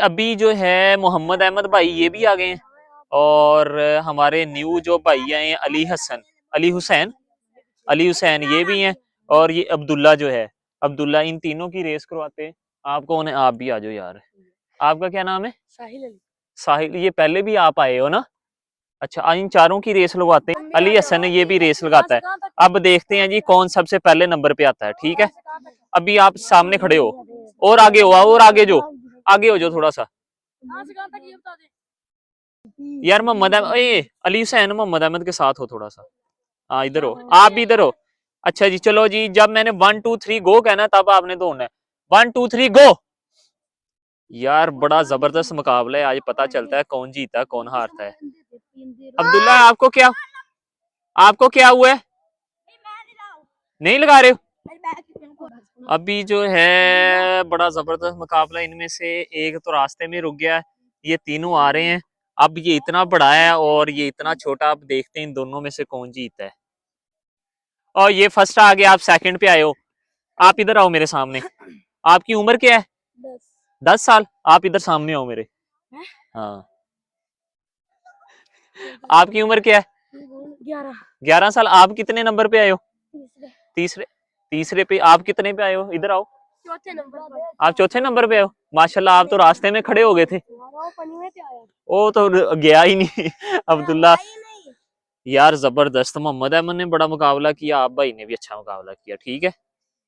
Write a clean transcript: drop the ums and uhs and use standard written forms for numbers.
अभी जो है मोहम्मद अहमद भाई ये भी आ गए हैं, और हमारे न्यू जो भाई आए हैं अली हुसैन ये भी हैं, और ये अब्दुल्ला जो है, अब्दुल्ला, इन तीनों की रेस करवाते हैं। आप कौन है? आप भी आ जाओ यार। आपका क्या नाम है? साहिल अली। साहिल, ये पहले भी आप आए हो ना? अच्छा, इन चारों की रेस लगवाते हैं। अली हसन ये भी रेस लगाता है। अब देखते हैं जी कौन सबसे पहले नंबर पे आता है। ठीक है, अभी आप सामने खड़े हो, और आगे हो, और आगे हो जो थोड़ा सा यार। मोहम्मद अली हुसैन मोहम्मद अहमद के साथ हो थोड़ा सा। हाँ, इधर हो, आप भी इधर हो। अच्छा जी, चलो जी, जब मैंने 1 2 3 गो कहना तब आपने दौड़ना है। 1 2 3 गो। यार बड़ा जबरदस्त मुकाबला है आज, पता चलता है कौन जीता है कौन हारता है। अब्दुल्ला, आपको क्या हुआ है? नहीं लगा रहे हो? अभी जो है बड़ा जबरदस्त मुकाबला, इनमें से एक तो रास्ते में रुक गया है, ये तीनों आ रहे हैं। अब ये इतना बड़ा है और ये इतना छोटा, अब देखते हैं इन दोनों में से कौन जीतता है। और ये फर्स्ट आ गया, आप सेकंड पे आए हो। आप इधर आओ मेरे सामने। आपकी उम्र क्या है? 10 साल। आप इधर सामने आओ मेरे। हाँ, आपकी उम्र क्या है? 11 साल। आप कितने नंबर पे आए हो? तीसरे। तीसरे पे। आप कितने पे आए हो? इधर आओ। चौथे नंबर। आप चौथे नंबर पे हो। माशाल्लाह, आप तो रास्ते में खड़े हो गए थे। वो तो गया ही नहीं अब्दुल्ला। यार जबरदस्त, मोहम्मद अहमद ने बड़ा मुकाबला किया, आप भाई ने भी अच्छा मुकाबला किया। ठीक है।